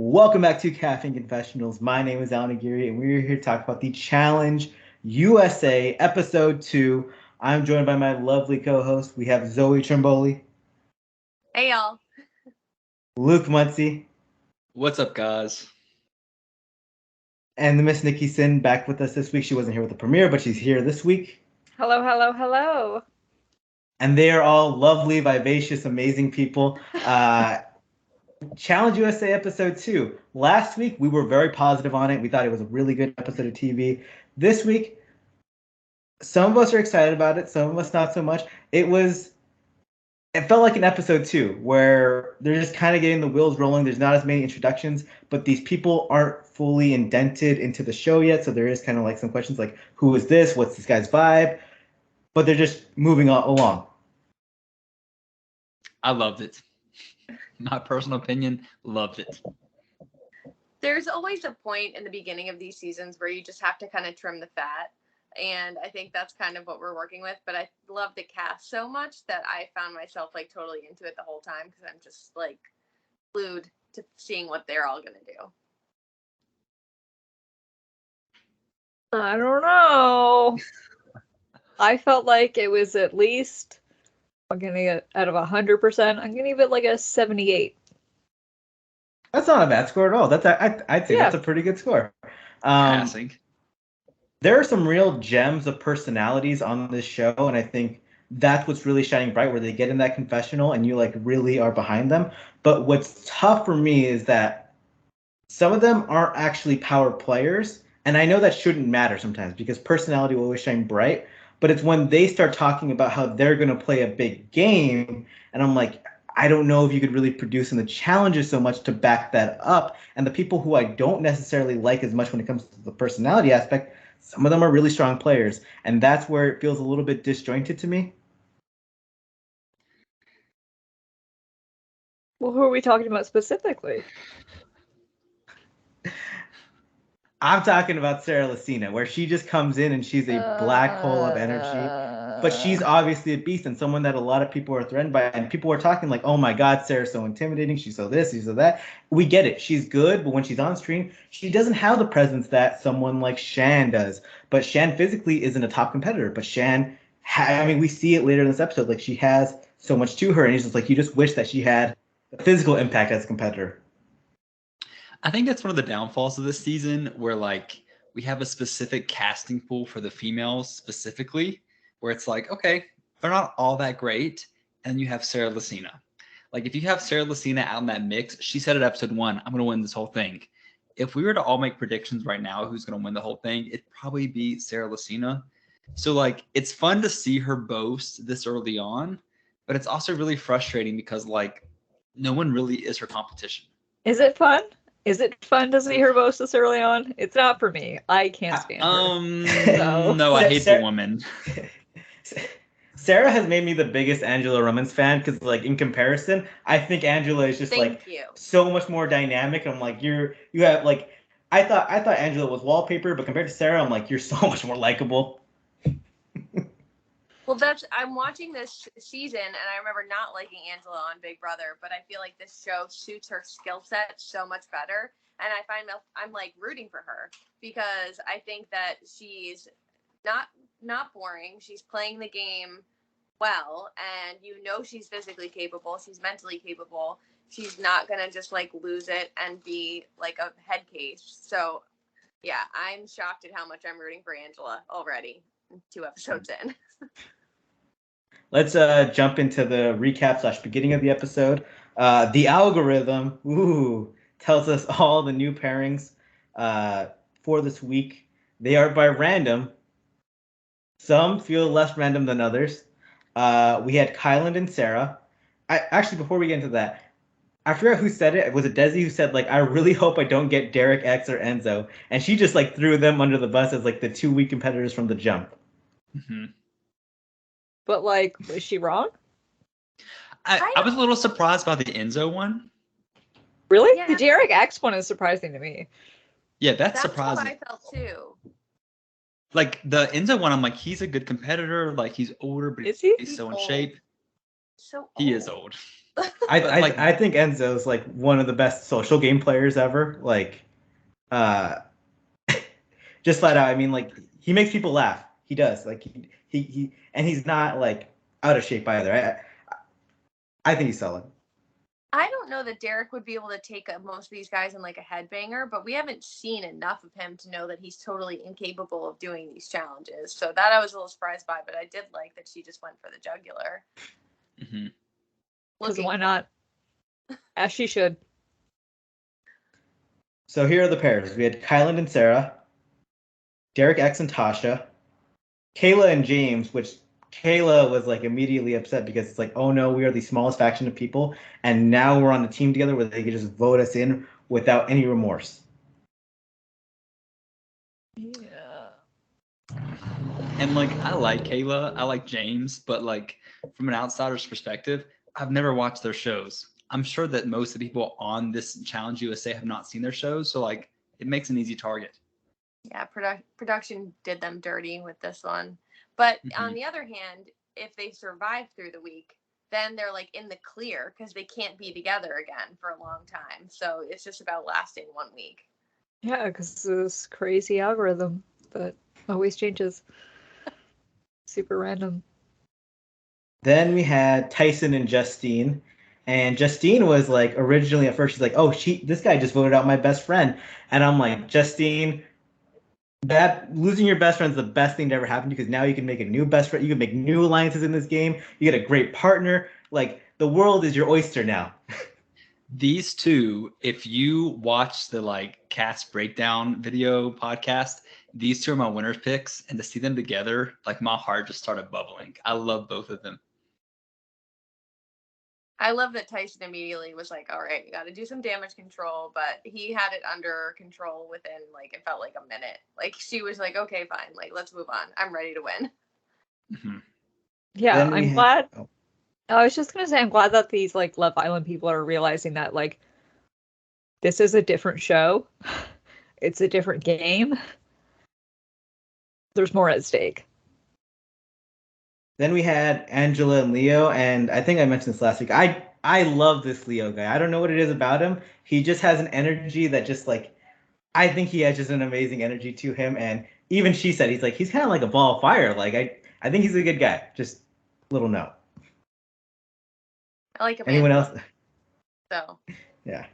Welcome back to Caffeine Confessionals. My name is Allan, and we're here to talk about the Challenge USA Episode 2. I'm joined by my lovely co-host. We have Zoe Trimboli. Hey, y'all. Luke Muncie. What's up, guys? And the Miss Nikki Sin back with us this week. She wasn't here with the premiere, but she's here this week. Hello, hello, hello. And they are all lovely, vivacious, amazing people. Challenge USA Episode 2. Last week, we were very positive on it. We thought it was a really good episode of TV. This week, some of us are excited about it. Some of us not so much. It felt like an episode 2 where they're just kind of getting the wheels rolling. There's not as many introductions, but these people aren't fully indented into the show yet. So there is kind of like some questions like, who is this? What's this guy's vibe? But they're just moving along. I loved it. My personal opinion, loved it. There's always a point in the beginning of these seasons where you just have to kind of trim the fat. And I think that's kind of what we're working with. But I love the cast so much that I found myself like totally into it the whole time because I'm just like glued to seeing what they're all going to do. I don't know. I felt like it was at least, I'm going to get out of 100%, I'm going to give it like a 78. That's not a bad score at all. I'd say that's a pretty good score. There are some real gems of personalities on this show, and I think that's what's really shining bright, where they get in that confessional and you like really are behind them. But what's tough for me is that some of them aren't actually power players, and I know that shouldn't matter sometimes because personality will always shine bright. But it's when they start talking about how they're going to play a big game, and I'm like, I don't know if you could really produce in the challenges so much to back that up. And the people who I don't necessarily like as much when it comes to the personality aspect, some of them are really strong players. And that's where it feels a little bit disjointed to me. Well, who are we talking about specifically? I'm talking about Sarah Lacina, where she just comes in and she's a black hole of energy. But she's obviously a beast and someone that a lot of people are threatened by. And people are talking like, oh my God, Sarah's so intimidating. She's so this, she's so that. We get it. She's good. But when she's on screen, she doesn't have the presence that someone like Shan does. But Shan physically isn't a top competitor. But Shan, we see it later in this episode. Like, she has so much to her. And it's just like, you just wish that she had a physical impact as a competitor. I think that's one of the downfalls of this season where like we have a specific casting pool for the females specifically where it's like, okay, they're not all that great. And you have Sarah Lacina. Like if you have Sarah Lacina out in that mix, she said at episode 1, I'm going to win this whole thing. If we were to all make predictions right now, who's going to win the whole thing, it'd probably be Sarah Lacina. So like, it's fun to see her boast this early on, but it's also really frustrating because like no one really is her competition. Is it fun? Is it fun to see her boast this early on? It's not for me. I can't stand her. No, I hate the woman. Sarah has made me the biggest Angela Rummans fan because, like, in comparison, I think Angela is just so much more dynamic. I'm like, you have like, I thought Angela was wallpaper, but compared to Sarah, I'm like, you're so much more likable. Well, I'm watching this season, and I remember not liking Angela on Big Brother, but I feel like this show suits her skill set so much better, and I find I'm like rooting for her because I think that she's not boring. She's playing the game well, and you know she's physically capable. She's mentally capable. She's not gonna just like lose it and be like a head case. So, yeah, I'm shocked at how much I'm rooting for Angela already. 2 episodes in. Let's jump into the recap / beginning of the episode. The algorithm tells us all the new pairings for this week. They are by random. Some feel less random than others. We had Kyland and Sarah. Actually, before we get into that, I forgot who said it. Was it Desi who said, like, I really hope I don't get Derek X or Enzo? And she just, like, threw them under the bus as, like, the 2 weak competitors from the jump. Mm-hmm. But, like, was she wrong? I was a little surprised by the Enzo one. Really? Yeah. The Derek X one is surprising to me. Yeah, that's surprising. That's how I felt, too. Like, the Enzo one, I'm like, he's a good competitor. Like, he's older, but Is he? he's so in shape. So old. He is old. I think Enzo's like one of the best social game players ever. Like, just flat out. I mean, like he makes people laugh. He does. Like he and he's not like out of shape either. I think he's solid. I don't know that Derek would be able to take most of these guys in like a headbanger, but we haven't seen enough of him to know that he's totally incapable of doing these challenges. So that I was a little surprised by, but I did like that she just went for the jugular. Mm-hmm. Because why not? As she should. So here are the pairs. We had Kylan and Sarah, Derek X and Tasha, Kayla and James, which Kayla was like immediately upset because it's like, oh no, we are the smallest faction of people, and now we're on a team together where they can just vote us in without any remorse. Yeah. And like I like Kayla, I like James, but like from an outsider's perspective, I've never watched their shows. I'm sure that most of the people on this Challenge USA have not seen their shows, so like it makes an easy target. Yeah, production did them dirty with this one. But on the other hand, if they survive through the week, then they're like in the clear because they can't be together again for a long time. So it's just about lasting 1 week. Yeah, because this crazy algorithm that always changes. Super random. Then we had Tyson and Justine. And Justine was like originally at first she's like, oh, this guy just voted out my best friend. And I'm like, Justine, that losing your best friend is the best thing to ever happen because now you can make a new best friend. You can make new alliances in this game. You get a great partner. Like the world is your oyster now. These two, if you watch the like cast breakdown video podcast, these two are my winners picks, and to see them together, like my heart just started bubbling. I love both of them. I love that Tyson immediately was like, all right, you got to do some damage control, but he had it under control within like, it felt like a minute. Like she was like, okay, fine. Like, let's move on. I'm ready to win. Mm-hmm. Yeah, I'm glad. Oh. I was just going to say, I'm glad that these like Love Island people are realizing that like, this is a different show. It's a different game. There's more at stake. Then we had Angela and Leo, and I think I mentioned this last week. I love this Leo guy. I don't know what it is about him. He just has an energy that just like, I think he has just an amazing energy to him. And even she said he's kind of like a ball of fire. Like I think he's a good guy. Just little note. I like him. Anyone else? So. Yeah.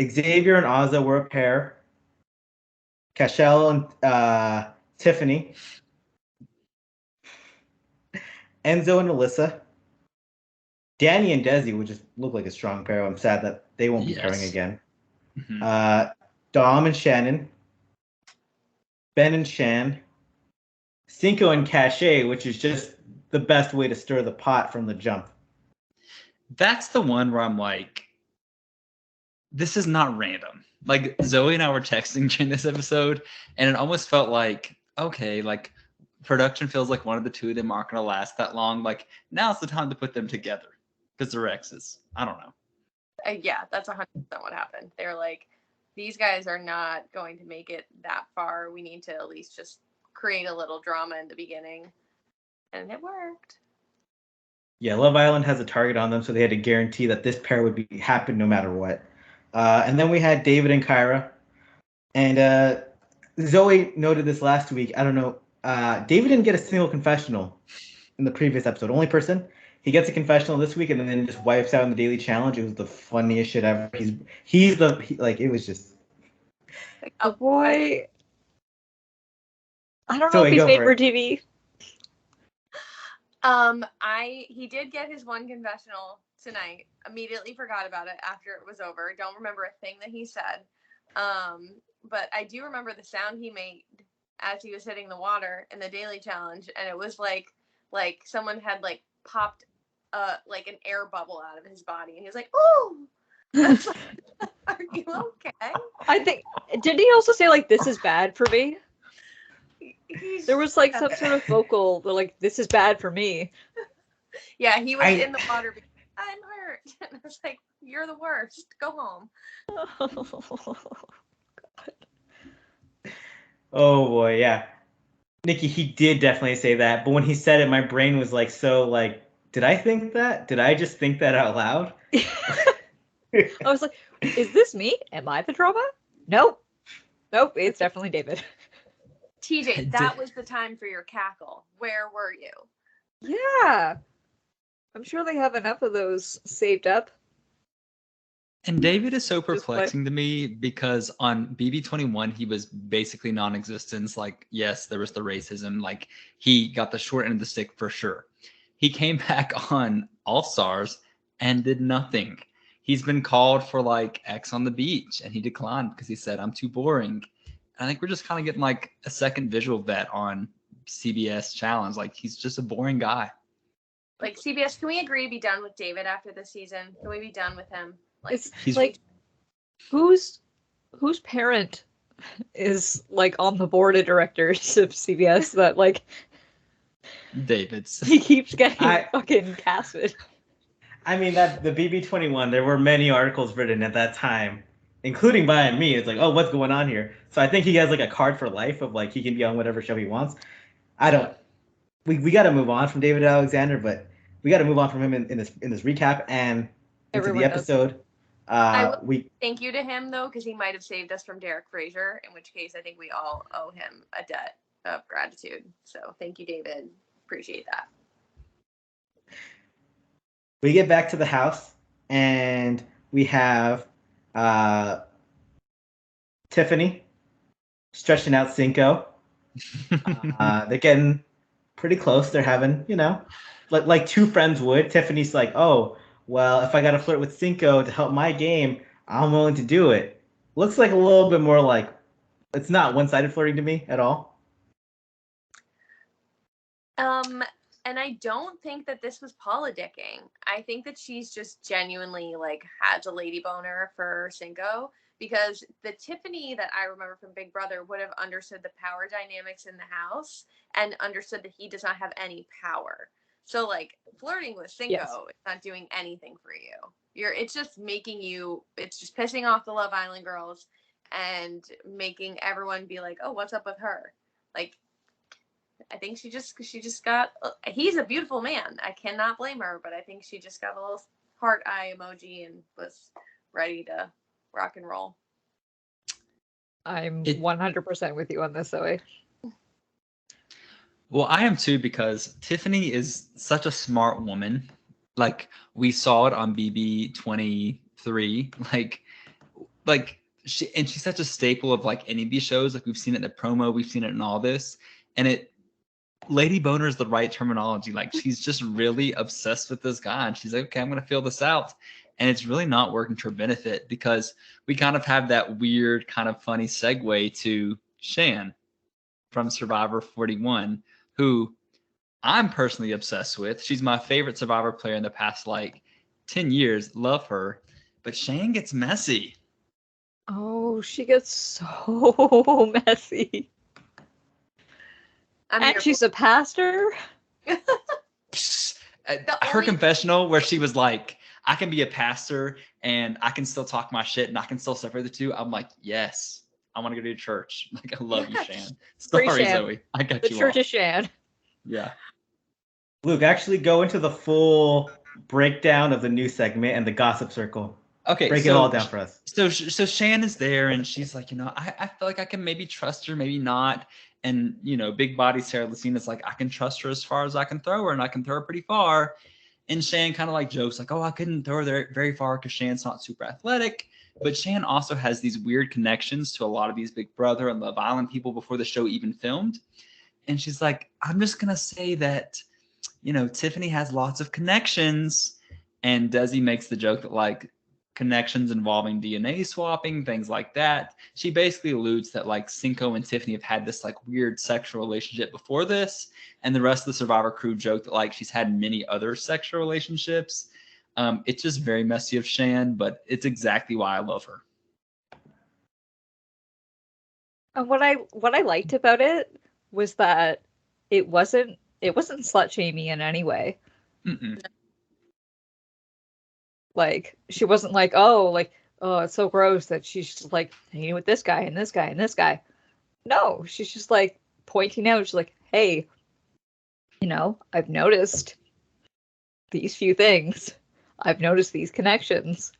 Xavier and Ozza were a pair. Cashel and Tiffany. Enzo and Alyssa. Danny and Desi would just look like a strong pair. I'm sad that they won't be pairing again. Mm-hmm. Dom and Shannon. Ben and Shan. Cinco and Cache, which is just the best way to stir the pot from the jump. That's the one where I'm like, this is not random. Like Zoe and I were texting during this episode, and it almost felt like, okay, like production feels like one of the two of them aren't going to last that long. Like now's the time to put them together because they're exes. I don't know. Yeah, that's 100% what happened. They're like, these guys are not going to make it that far. We need to at least just create a little drama in the beginning. And it worked. Yeah, Love Island has a target on them, so they had to guarantee that this pair would be happen no matter what. And then we had David and Kyra. And Zoe noted this last week. I don't know. David didn't get a single confessional in the previous episode. Only person. He gets a confessional this week and then just wipes out in the daily challenge. It was the funniest shit ever. It was just. Oh boy. I don't know if he's made for TV. He did get his one confessional tonight. Immediately forgot about it after it was over. Don't remember a thing that he said. But I do remember the sound he made as he was hitting the water in the daily challenge, and it was like someone had like popped like an air bubble out of his body, and he was like, "Ooh." Are you okay? I think did he also say like this is bad for me? There was like some sort of vocal like this is bad for me. Yeah, he was in the water. I'm hurt. And I was like, you're the worst. Go home. Oh boy, yeah. Nikki, he did definitely say that, but when he said it, my brain was like so like Did I think that? Did I just think that out loud? I was like, is this me? Am I the drama? Nope. Nope, it's definitely David. TJ, that was the time for your cackle. Where were you? Yeah. I'm sure they have enough of those saved up. And David is so perplexing to me because on BB21, he was basically non-existent. Like, yes, there was the racism. Like, he got the short end of the stick for sure. He came back on All Stars and did nothing. He's been called for like X on the beach and he declined because he said, I'm too boring. And I think we're just kind of getting like a second visual vet on CBS Challenge. Like, he's just a boring guy. Like, CBS, can we agree to be done with David after this season? Can we be done with him? Like, it's like, whose parent is like on the board of directors of CBS that like David's. he keeps getting fucking casted. I mean, that the BB21, there were many articles written at that time, including by me. It's like, oh, what's going on here? So I think he has like a card for life of like he can be on whatever show he wants. We got to move on from David Alexander, but we got to move on from him in this recap and into the episode. I will thank you to him though, because he might have saved us from Derek Fraser, in which case I think we all owe him a debt of gratitude. So thank you, David. Appreciate that. We get back to the house and we have Tiffany stretching out Cinco. They're getting pretty close. They're having, like two friends would. Tiffany's like, oh, well, if I got to flirt with Cinco to help my game, I'm willing to do it. Looks like a little bit more like, it's not one-sided flirting to me at all. And I don't think that this was politicking. I think that she's just genuinely like has a lady boner for Cinco, because the Tiffany that I remember from Big Brother would have understood the power dynamics in the house and understood that he does not have any power. So like flirting with Cinco is not doing anything for you. It's just it's just pissing off the Love Island girls and making everyone be like, oh, what's up with her? Like, I think she just got, he's a beautiful man. I cannot blame her, but I think she just got a little heart eye emoji and was ready to rock and roll. I'm 100% with you on this, Zoe. Well, I am too, because Tiffany is such a smart woman. Like, we saw it on BB 23. She's such a staple of like any of these shows. Like, we've seen it in the promo, we've seen it in all this, and Lady Boner is the right terminology. Like, she's just really obsessed with this guy, and she's like, okay, I'm gonna feel this out. And it's really not working to her benefit, because we kind of have that weird kind of funny segue to Shan from Survivor 41, who I'm personally obsessed with. She's my favorite Survivor player in the past like 10 years. Love her. But Shan gets messy. Oh, she gets so messy. And she's a pastor. Her confessional where she was like, I can be a pastor and I can still talk my shit and I can still separate the two. I'm like, yes. I want to go to church. Like, I love you, Shan. Sorry, Shan. Zoe. I got you you. The church of Shan. Yeah. Luke, actually go into the full breakdown of the news segment and the gossip circle. Okay. Break it all down for us. So Shan is there and she's like, I feel like I can maybe trust her, maybe not. And, big body Sarah Lucina's like, I can trust her as far as I can throw her, and I can throw her pretty far. And Shan kind of like jokes like, oh, I couldn't throw her there very far because Shan's not super athletic. But Shan also has these weird connections to a lot of these Big Brother and Love Island people before the show even filmed. And she's like, I'm just going to say that, Tiffany has lots of connections. And Desi makes the joke that like connections involving DNA swapping, things like that. She basically alludes that like Cinco and Tiffany have had this like weird sexual relationship before this. And the rest of the Survivor crew joke that like she's had many other sexual relationships. It's just very messy of Shan, but it's exactly why I love her. And what I liked about it was that it wasn't slut shaming in any way. Mm-mm. Like, she wasn't like, oh, it's so gross that she's just like hanging with this guy and this guy and this guy. No, she's just like pointing out. She's like, hey, I've noticed these few things. I've noticed these connections.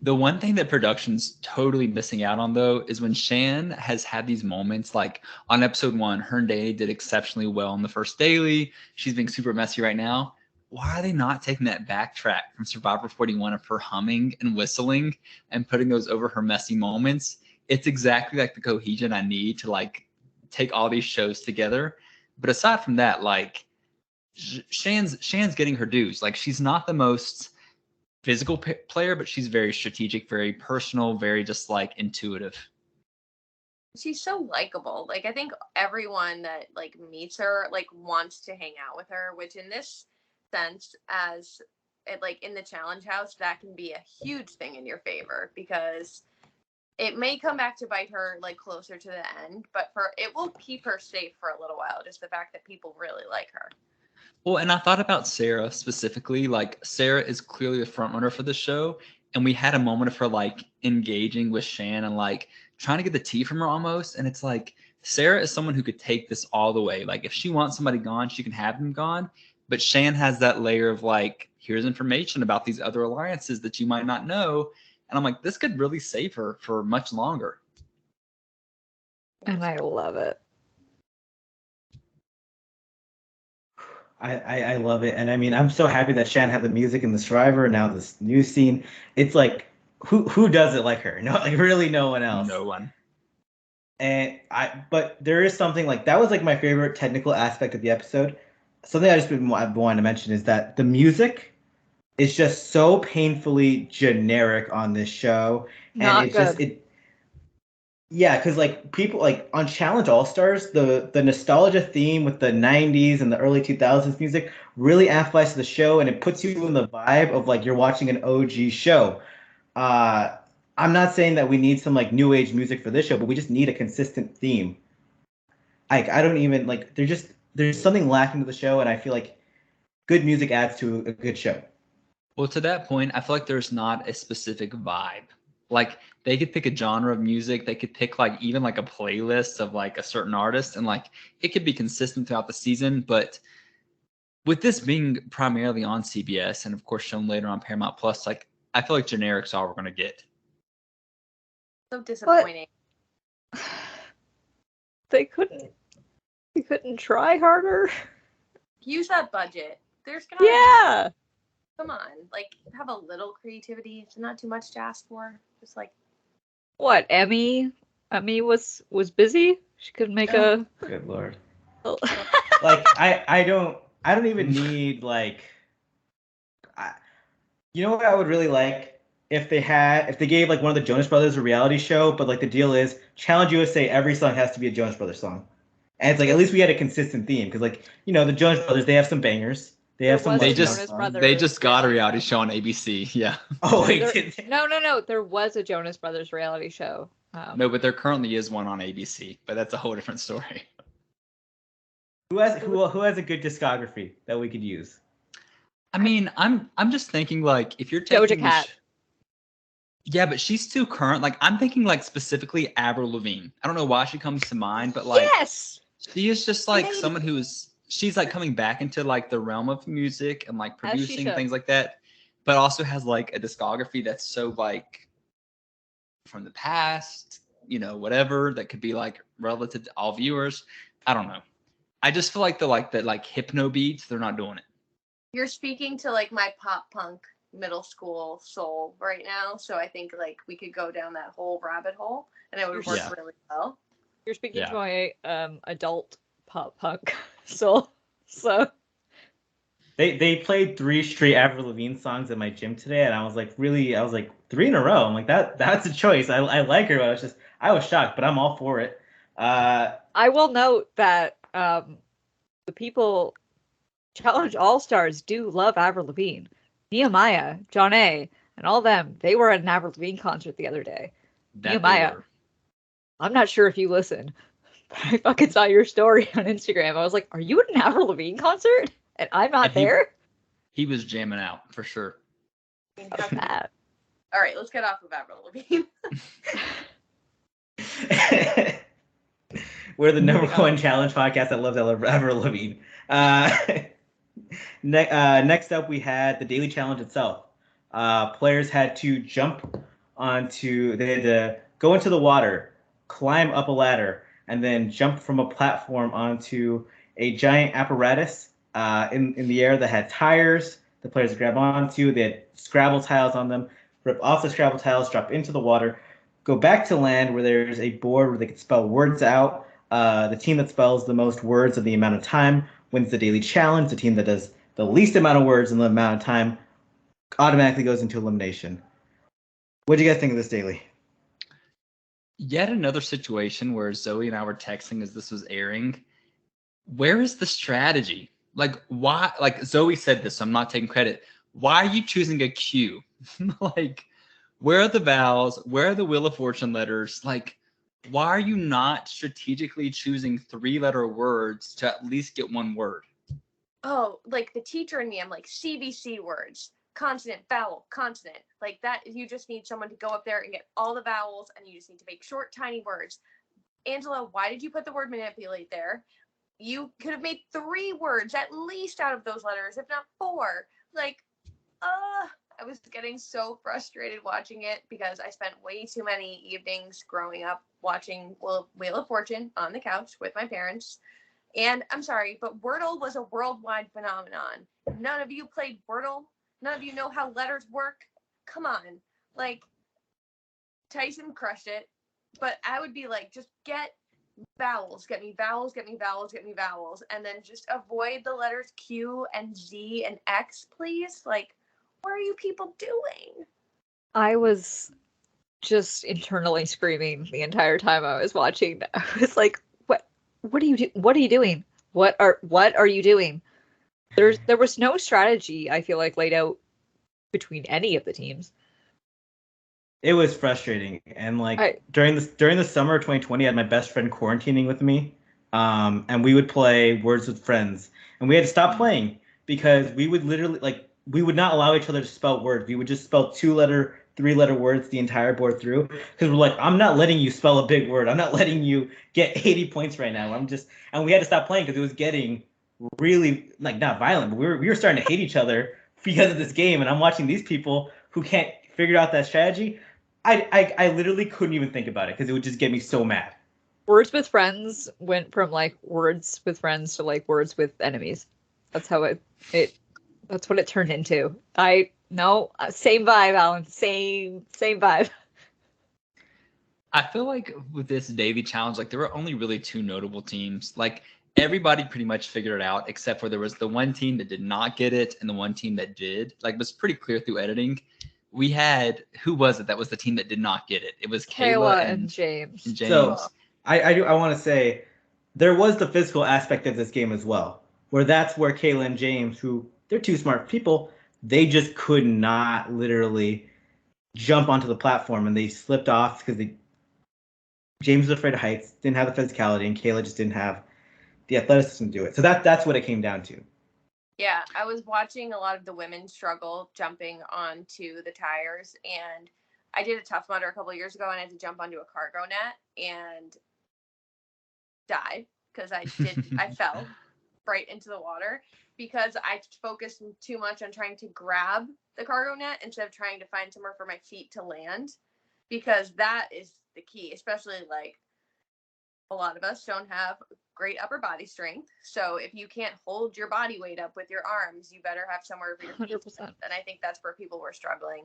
The one thing that production's totally missing out on, though, is when Shan has had these moments, like on episode 1, her and Danny did exceptionally well in the first daily. She's being super messy right now. Why are they not taking that backtrack from Survivor 41 of her humming and whistling and putting those over her messy moments? It's exactly like the cohesion I need to like take all these shows together. But aside from that, like Shan's getting her dues. Like she's not the most physical player, but she's very strategic, very personal, very just like intuitive. She's so likable. Like I think everyone that like meets her like wants to hang out with her, which in this sense, as it like in the challenge house, that can be a huge thing in your favor because it may come back to bite her like closer to the end, but it will keep her safe for a little while. Just the fact that people really like her. Well, and I thought about Sarah specifically. Like Sarah is clearly the front runner for the show, and we had a moment of her like engaging with Shan and like trying to get the tea from her almost. And it's like Sarah is someone who could take this all the way. Like if she wants somebody gone, she can have them gone. But Shan has that layer of like, here's information about these other alliances that you might not know. And I'm like, this could really save her for much longer. And I love it. I love it. And I mean, I'm so happy that Shan had the music in the Survivor and now this new scene. It's like, who does it like her? No, like really no one else. No one. But there is something like that was like my favorite technical aspect of the episode. Something I've wanted to mention is that the music is just so painfully generic on this show. Not And good. Yeah, because like people like on Challenge All Stars, the nostalgia theme with the '90s and the early 2000s music really amplifies the show, and it puts you in the vibe of like you're watching an OG show. Uh, I'm not saying that we need some like new age music for this show, but we just need a consistent theme. Like I don't even like there's something lacking to the show, and I feel like good music adds to a good show. Well, to that point, I feel like there's not a specific vibe. Like they could pick a genre of music, they could pick like even like a playlist of like a certain artist, and like it could be consistent throughout the season. But with this being primarily on CBS and of course shown later on Paramount Plus, like I feel like generic's all we're gonna get. So disappointing. They couldn't try harder. Use that budget. There's Yeah. Come on, like have a little creativity. It's not too much to ask for. Just like What, Emmy? Emmy was busy. She couldn't make a. Good lord. Oh. Like I don't even need like. You know what I would really like if they gave like one of the Jonas Brothers a reality show, but like the deal is Challenge USA, every song has to be a Jonas Brothers song, and it's like at least we had a consistent theme because like the Jonas Brothers, they have some bangers. They have some. They They just got a reality show on ABC. Yeah. Oh wait. No. There was a Jonas Brothers reality show. No, but there currently is one on ABC, but that's a whole different story. Who has a good discography that we could use? I mean, I'm just thinking like if you're taking Doja Cat. Yeah, but she's too current. Like I'm thinking like specifically Avril Lavigne. I don't know why she comes to mind, but like Yes. she is just like someone she's like coming back into like the realm of music and like producing things like that, but also has like a discography that's so like from the past, whatever that could be like relative to all viewers. I don't know. I just feel like the hypno beats, they're not doing it. you're speaking to like my pop punk middle school soul right now. So I think like we could go down that whole rabbit hole and it would work really well. You're speaking to my adult pop punk soul. So they played 3 straight Avril Lavigne songs at my gym today, and I was like 3 in a row. I'm like that's a choice. I like her, but I was shocked, but I'm all for it. I will note that the people Challenge All Stars do love Avril Lavigne. Nehemiah, John A, and all them, they were at an Avril Lavigne concert the other day. Nehemiah, I'm not sure if you listen, but I fucking saw your story on Instagram. I was like, are you at an Avril Lavigne concert? And I'm not there? He was jamming out, for sure. All right, let's get off of Avril Lavigne. We're the #1 challenge podcast that loves Avril Lavigne. Next up, we had the daily challenge itself. Players had to they had to go into the water, climb up a ladder, and then jump from a platform onto a giant apparatus in the air that had tires. The players grab onto. They had Scrabble tiles on them. Rip off the Scrabble tiles, drop into the water, go back to land where there's a board where they can spell words out. The team that spells the most words in the amount of time wins the daily challenge. The team that does the least amount of words in the amount of time automatically goes into elimination. What do you guys think of this daily? Yet another situation where Zoe and I were texting as this was airing. Where is the strategy? Like, why? Like, Zoe said this, so I'm not taking credit. Why are you choosing a Q? Like, where are the vowels? Where are the Wheel of Fortune letters? Like, why are you not strategically choosing 3-letter words to at least get one word? Oh, like the teacher in me, I'm like, CBC words, consonant, vowel, consonant. Like that, you just need someone to go up there and get all the vowels, and you just need to make short, tiny words. Angela, why did you put the word manipulate there? You could have made 3 words at least out of those letters, if not 4. Like, I was getting so frustrated watching it because I spent way too many evenings growing up watching Wheel of Fortune on the couch with my parents. And I'm sorry, but Wordle was a worldwide phenomenon. None of you played Wordle. None of you know how letters work. Come on. Like, Tyson crushed it. But I would be like, just get vowels. Get me vowels, get me vowels, get me vowels. And then just avoid the letters Q and Z and X, please. Like, what are you people doing? I was just internally screaming the entire time I was watching. I was like, what are you doing? What are you doing? There was no strategy, I feel like, laid out between any of the teams. It was frustrating, and like during the summer of 2020, I had my best friend quarantining with me, and we would play Words with Friends, and we had to stop playing because we would literally we would not allow each other to spell words. We would just spell 2-letter, 3-letter words the entire board through because we're like, I'm not letting you spell a big word. I'm not letting you get 80 points right now. And we had to stop playing because it was getting really like not violent, but we were starting to hate each other because of this game. And I'm watching these people who can't figure out that strategy. I literally couldn't even think about it because it would just get me so mad. Words with Friends went from like Words with Friends to like Words with Enemies. That's how that's what it turned into. Same vibe, Allan. Same vibe. I feel like with this daily challenge, like there were only really 2 notable teams. Like everybody pretty much figured it out, except for there was the one team that did not get it and the one team that did. Like it was pretty clear through editing. We had, who was it that was the team that did not get it? It was Kayla and James. So I want to say there was the physical aspect of this game as well, where Kayla and James, who they're 2 smart people, they just could not literally jump onto the platform, and they slipped off because James was afraid of heights, didn't have the physicality, and Kayla just didn't have the athleticism to do it. So that's what it came down to. Yeah, I was watching a lot of the women struggle jumping onto the tires, and I did a Tough Mudder a couple of years ago, and I had to jump onto a cargo net and died because I fell right into the water because I focused too much on trying to grab the cargo net instead of trying to find somewhere for my feet to land, because that is the key, especially like a lot of us don't have great upper body strength. So if you can't hold your body weight up with your arms, you better have somewhere for your feet. 100%. And I think that's where people were struggling.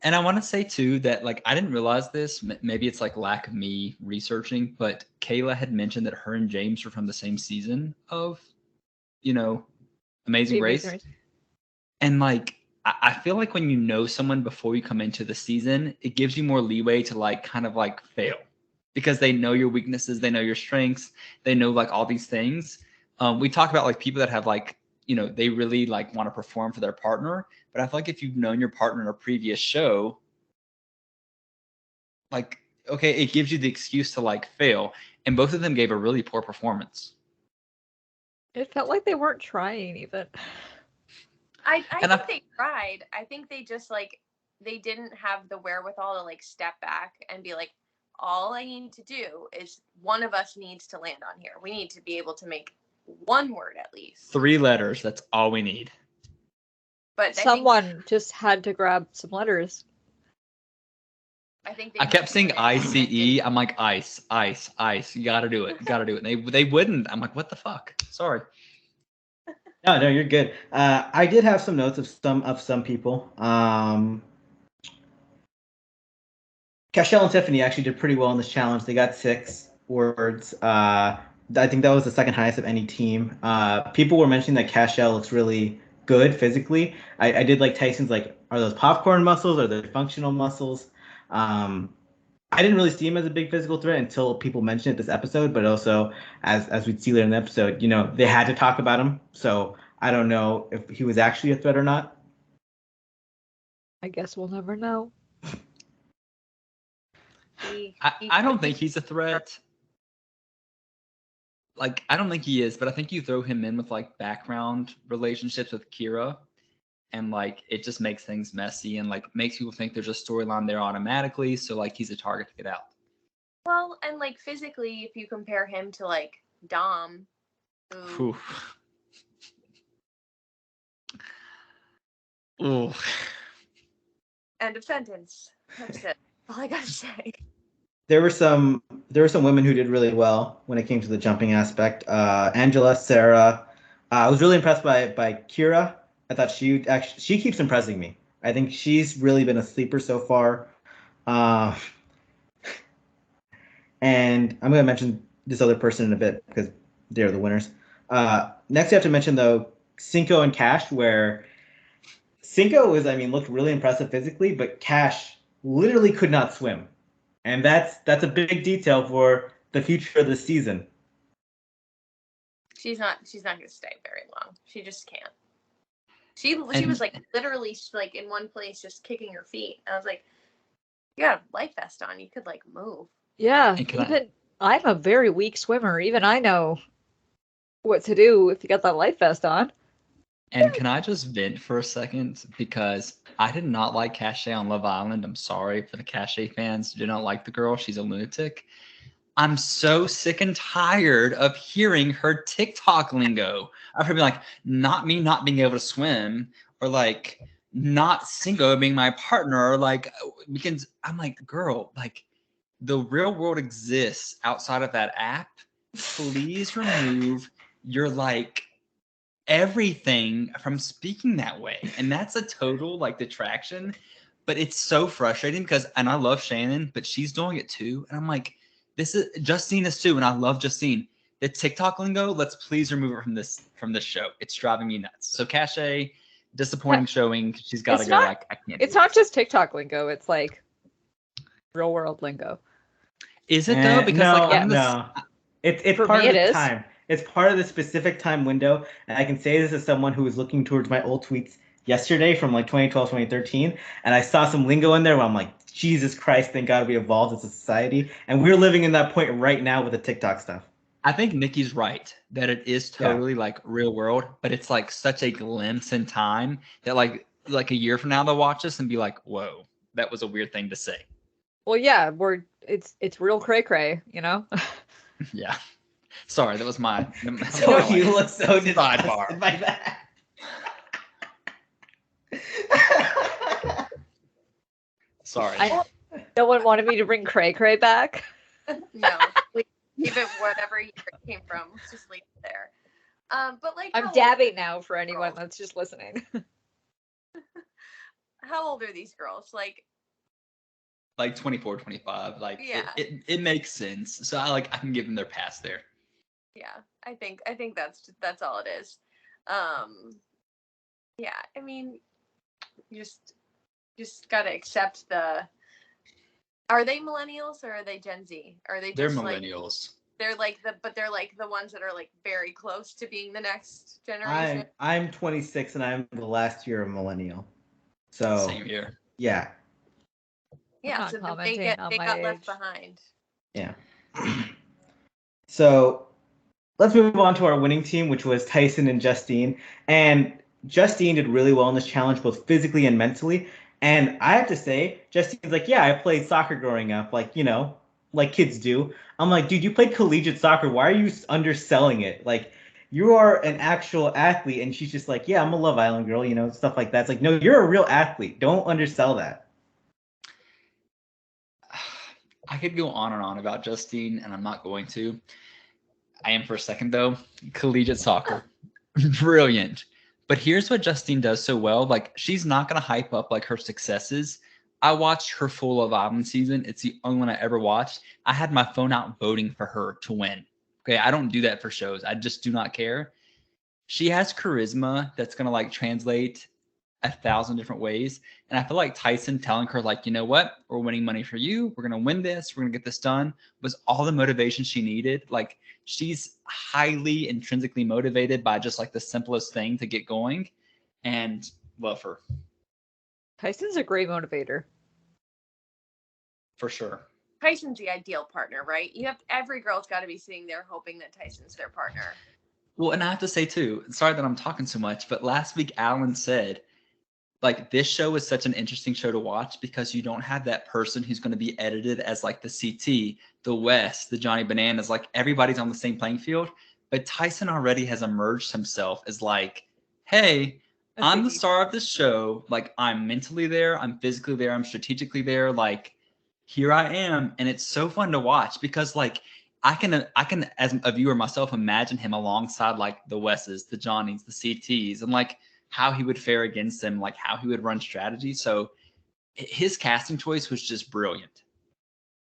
And I want to say too that like I didn't realize this. Maybe it's like lack of me researching, but Kayla had mentioned that her and James were from the same season of, Amazing Race. And like I feel like when you know someone before you come into the season, it gives you more leeway to like kind of like fail because they know your weaknesses, they know your strengths, they know like all these things. We talk about like people that have like, they really like want to perform for their partner. But I feel like if you've known your partner in a previous show, like, okay, it gives you the excuse to like fail. And both of them gave a really poor performance. It felt like they weren't trying even. I think they tried. I think they just like, they didn't have the wherewithal to like step back and be like, all I need to do is one of us needs to land on here. We need to be able to make one word at least. 3 letters. That's all we need. But someone just had to grab some letters. I kept saying ICE. I'm like, ice. You gotta do it. They wouldn't. I'm like, what the fuck? Sorry. No, you're good. I did have some notes of some people. Cashel and Tiffany actually did pretty well in this challenge. They got 6 words. I think that was the second highest of any team. People were mentioning that Cashel looks really good physically. I did like Tyson's, like, are those popcorn muscles? Are they functional muscles? I didn't really see him as a big physical threat until people mentioned it this episode, but also as we'd see later in the episode, they had to talk about him. So I don't know if he was actually a threat or not. I guess we'll never know. I don't think he's a threat. Like, I don't think he is, but I think you throw him in with like background relationships with Kira, and like it just makes things messy and like makes people think there's a storyline there automatically. So like he's a target to get out. Well, and like physically, if you compare him to like Dom, Ooh. Ooh. End of sentence. That's it. All I gotta say. There were some women who did really well when it came to the jumping aspect. Angela, Sarah. I was really impressed by Kira. I thought she keeps impressing me. I think she's really been a sleeper so far. And I'm going to mention this other person in a bit because they're the winners. Next, I have to mention, though, Cinco and Cash, where Cinco looked really impressive physically, but Cash literally could not swim. And that's a big detail for the future of the season. She's not going to stay very long. She just can't. She was like literally like in one place just kicking her feet. And I was like, you got a life vest on. You could like move. Yeah, I'm a very weak swimmer. Even I know what to do if you got that life vest on. And can I just vent for a second? Because I did not like Cachet on Love Island. I'm sorry for the Cachet fans who do not like the girl. She's a lunatic. I'm so sick and tired of hearing her TikTok lingo. Of her being like, not me not being able to swim, or like, not Cinco being my partner, or like, because I'm like, girl, like, the real world exists outside of that app. Please remove your like everything from speaking that way. And that's a total like detraction, but it's so frustrating because, and I love Shannon, but she's doing it too. And I'm like, this is Justine is too. And I love Justine. The TikTok lingo, let's please remove it from this show. It's driving me nuts. So Cachet, disappointing showing. She's got to go. Like, I can't. It's not just TikTok lingo. It's like real world lingo. Is it though? Because no. It's part of the time. It's part of the specific time window. And I can say this as someone who was looking towards my old tweets yesterday from like 2012, 2013. And I saw some lingo in there where I'm like, Jesus Christ, thank God we evolved as a society. And we're living in that point right now with the TikTok stuff. I think Nikki's right that it is totally like real world, but it's like such a glimpse in time that like a year from now they'll watch this and be like, whoa, that was a weird thing to say. Well, yeah, it's real cray cray, you know? Yeah. Sorry, that was my so you look so disgusted by that. Sorry. No one wanted me to bring cray cray back. No, leave it whatever year it came from. Let's just leave it there. But like, I'm dabbing now for anyone that's just listening. How old are these girls? Like 24, 25. Like, yeah. It makes sense. So I can give them their pass there. Yeah, I think that's all it is. Yeah, I mean, just gotta accept the. Are they millennials or are they Gen Z? Are they? They're millennials. They're like the ones that are like very close to being the next generation. I'm 26 and I'm the last year of millennial. So same year. Yeah. Yeah, so they got left behind. Yeah. So let's move on to our winning team, which was Tyson and Justine. And Justine did really well in this challenge, both physically and mentally. And I have to say, Justine's like, yeah, I played soccer growing up, like, like kids do. I'm like, dude, you played collegiate soccer. Why are you underselling it? Like, you are an actual athlete. And she's just like, yeah, I'm a Love Island girl, you know, stuff like that. It's like, no, you're a real athlete. Don't undersell that. I could go on and on about Justine, and I'm not going to. I am for a second, though. Collegiate soccer. Brilliant. But here's what Justine does so well. Like, she's not going to hype up like her successes. I watched her full Love Island season. It's the only one I ever watched. I had my phone out voting for her to win. Okay, I don't do that for shows. I just do not care. She has charisma that's going to like translate 1,000 different ways. And I feel like Tyson telling her, like, you know what, we're winning money for you. We're going to win this. We're going to get this done was all the motivation she needed. Like, she's highly intrinsically motivated by just like the simplest thing to get going, and love her. Tyson's a great motivator. For sure. Tyson's the ideal partner, right? Every girl's got to be sitting there hoping that Tyson's their partner. Well, and I have to say too, sorry that I'm talking so much, but last week Allan said, like, this show is such an interesting show to watch because you don't have that person who's going to be edited as like the CT, the West, the Johnny Bananas, like everybody's on the same playing field. But Tyson already has emerged himself as like, hey, I'm the star of this show. Like, I'm mentally there, I'm physically there, I'm strategically there. Like, here I am. And it's so fun to watch because like I can as a viewer myself imagine him alongside like the Wesses, the Johnnies, the CTs, and like how he would fare against them, like how he would run strategy. So his casting choice was just brilliant.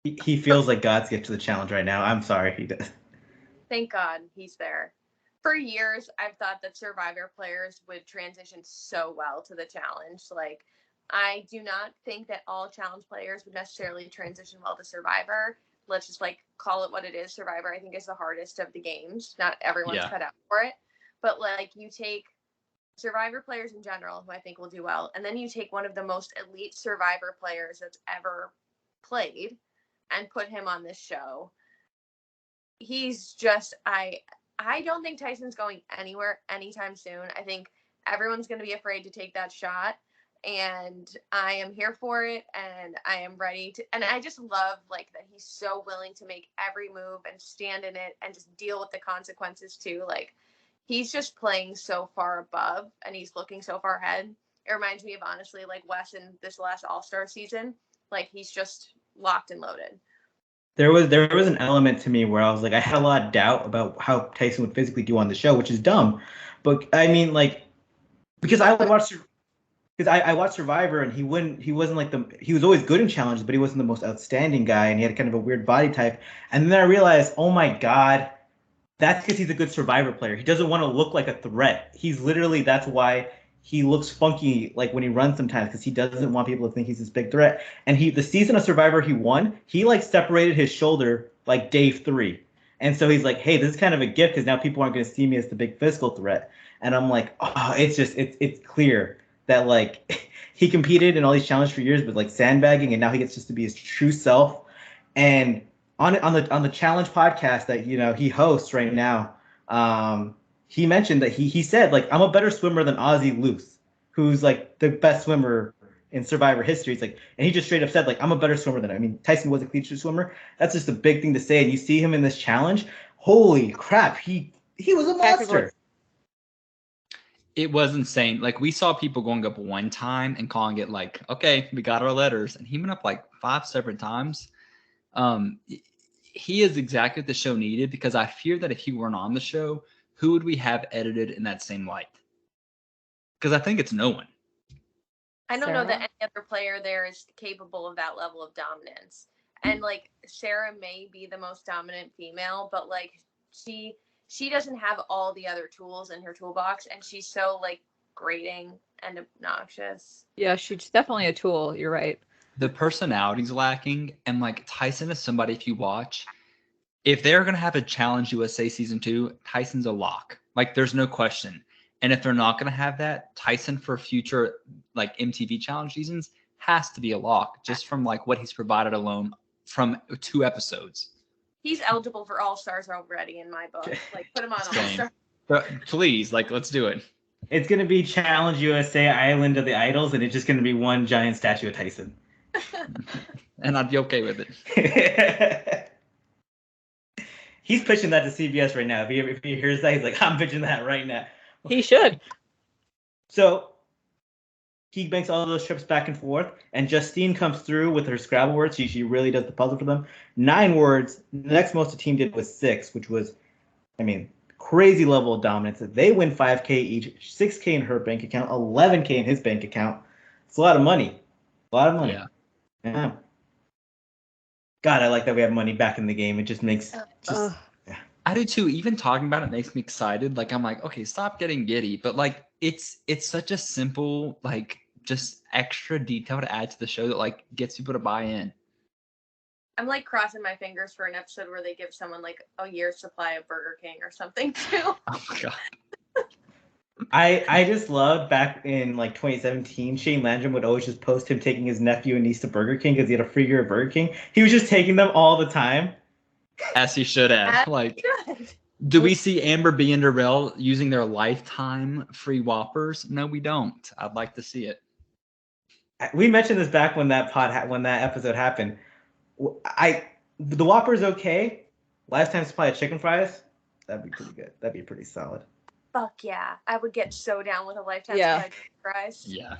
He feels like God's gift to the challenge right now. I'm sorry, he does. Thank God he's there. For years, I've thought that Survivor players would transition so well to the challenge. Like, I do not think that all challenge players would necessarily transition well to Survivor. Let's just like call it what it is. Survivor, I think, is the hardest of the games. Not everyone's cut out for it. But like, you take Survivor players in general, who I think will do well, and then you take one of the most elite Survivor players that's ever played and put him on this show. He's just, I don't think Tyson's going anywhere anytime soon. I think everyone's going to be afraid to take that shot, and I am here for it, and I am ready to, and I just love like that he's so willing to make every move and stand in it and just deal with the consequences too. Like, he's just playing so far above and he's looking so far ahead. It reminds me of, honestly, like Wes in this last All-Star season. Like, he's just locked and loaded. There was an element to me where I was like, I had a lot of doubt about how Tyson would physically do on the show, which is dumb. But I mean, like, because I watched Survivor, and he wasn't like he was always good in challenges, but he wasn't the most outstanding guy, and he had kind of a weird body type. And then I realized, oh my God, that's because he's a good Survivor player. He doesn't want to look like a threat. That's why he looks funky like when he runs sometimes, because he doesn't want people to think he's this big threat. And the season of Survivor he won, he like separated his shoulder like day 3. And so he's like, hey, this is kind of a gift because now people aren't going to see me as the big physical threat. And I'm like, oh, it's clear that like he competed in all these challenges for years, but like sandbagging, and now he gets just to be his true self. And on the challenge podcast that he hosts right now, he mentioned that he said, like, I'm a better swimmer than Ozzy Luce, who's like the best swimmer in Survivor history. It's like, and he just straight up said, like, I'm a better swimmer than him. I mean, Tyson was a collegiate swimmer. That's just a big thing to say. And you see him in this challenge, holy crap, he was a monster. It was insane. Like, we saw people going up one time and calling it like, okay, we got our letters, and he went up like 5 separate times. He is exactly what the show needed, because I fear that if he weren't on the show, who would we have edited in that same light? Because I think it's no one. I don't know that any other player there is capable of that level of dominance. And like, Sarah may be the most dominant female, but like she doesn't have all the other tools in her toolbox, and she's so like grating and obnoxious. Yeah, she's definitely a tool. You're right. The personality's lacking, and like Tyson is somebody, if you watch, if they're going to have a Challenge USA season 2, Tyson's a lock. Like, there's no question. And if they're not going to have that, Tyson for future like MTV Challenge seasons has to be a lock, just from like what he's provided alone from 2 episodes. He's eligible for All-Stars already in my book. Like, put him on All-Stars. Please, like, let's do it. It's going to be Challenge USA Island of the Idols, and it's just going to be one giant statue of Tyson. And I'd be okay with it. He's pitching that to CBS right now. If he hears that, he's like, I'm pitching that right now. He should. So he makes all those trips back and forth, and Justine comes through with her Scrabble words. She really does the puzzle for them. 9 words. The next most the team did was 6, which was, I mean, crazy level of dominance. They win 5K each, 6K in her bank account, 11K in his bank account. It's a lot of money. A lot of money. Yeah. God, I like that we have money back in the game. It just makes yeah. I do too. Even talking about it makes me excited. Like I'm like, okay, stop getting giddy. But like it's such a simple, like just extra detail to add to the show that like gets people to buy in. I'm like crossing my fingers for an episode where they give someone like a year's supply of Burger King or something too. Oh my god. I just loved back in like 2017, Shane Landrum would always just post him taking his nephew and niece to Burger King because he had a free year of Burger King. He was just taking them all the time. As he should have. Like, do we see Amber B and Darrell using their lifetime free Whoppers? No, we don't. I'd like to see it. We mentioned this back when that when that episode happened. The Whopper's okay. Lifetime supply of chicken fries, that'd be pretty good. That'd be pretty solid. Fuck yeah. I would get so down with a lifetime supply of chicken fries. Yeah.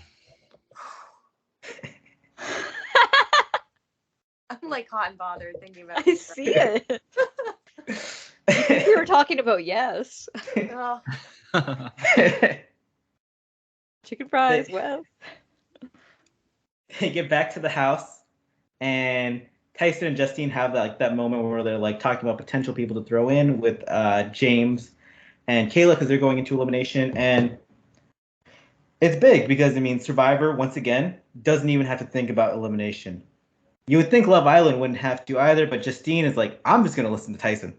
I'm like hot and bothered thinking about I see it. We were talking about yes. Oh. Chicken fries, well. They get back to the house, and Tyson and Justine have that moment where they're like talking about potential people to throw in with James and Kayla because they're going into elimination, and it's big because I mean Survivor once again doesn't even have to think about elimination. You would think Love Island wouldn't have to either, but Justine is like, I'm just gonna listen to Tyson.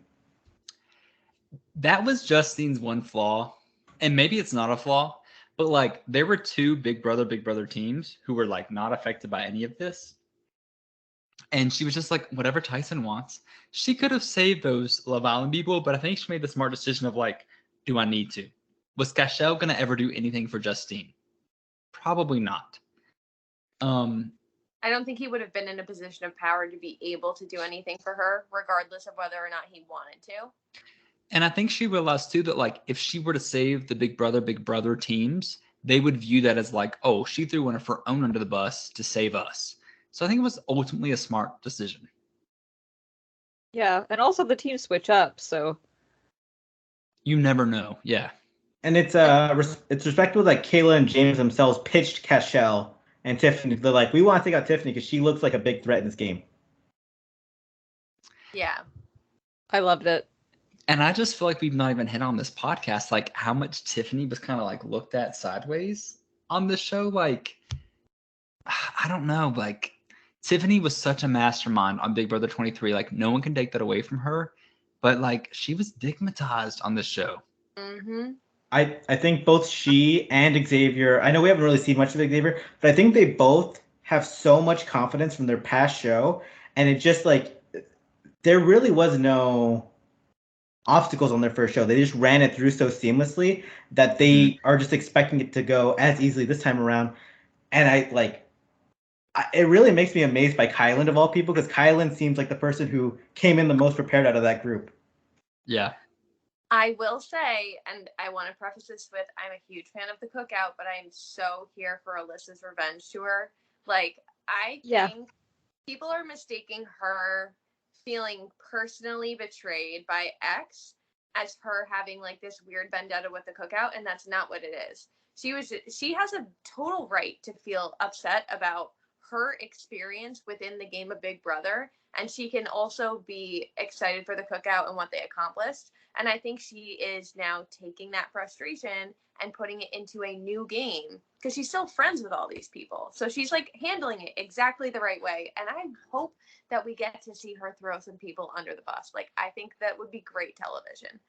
That was Justine's one flaw, and maybe it's not a flaw, but like there were 2 Big Brother teams who were like not affected by any of this. And she was just like, whatever Tyson wants. She could have saved those Love Island people, but I think she made the smart decision of like, do I need to? Was Cashel going to ever do anything for Justine? Probably not. I don't think he would have been in a position of power to be able to do anything for her, regardless of whether or not he wanted to. And I think she realized too that like if she were to save the Big Brother teams, they would view that as like, oh, she threw one of her own under the bus to save us. So I think it was ultimately a smart decision. Yeah, and also the teams switch up, so you never know. Yeah. And it's respectable that Kayla and James themselves pitched Cashel and Tiffany. They're like, we want to take out Tiffany because she looks like a big threat in this game. Yeah. I loved it. And I just feel like we've not even hit on this podcast, like how much Tiffany was kind of like looked at sideways on this show. Like, I don't know, like Tiffany was such a mastermind on Big Brother 23. Like no one can take that away from her, but like she was stigmatized on this show. Mm-hmm. I think both she and Xavier, I know we haven't really seen much of Xavier, but I think they both have so much confidence from their past show. And it just like, there really was no obstacles on their first show. They just ran it through so seamlessly that they are just expecting it to go as easily this time around. And it really makes me amazed by Kylan of all people, because Kylan seems like the person who came in the most prepared out of that group. Yeah. I will say, and I want to preface this with, I'm a huge fan of the cookout, but I'm so here for Alyssa's revenge tour. Like, I think people are mistaking her feeling personally betrayed by X as her having like this weird vendetta with the cookout, and that's not what it is. She has a total right to feel upset about her experience within the game of Big Brother, and she can also be excited for the cookout and what they accomplished. And I think she is now taking that frustration and putting it into a new game, because she's still friends with all these people. So she's like handling it exactly the right way. And I hope that we get to see her throw some people under the bus. Like, I think that would be great television.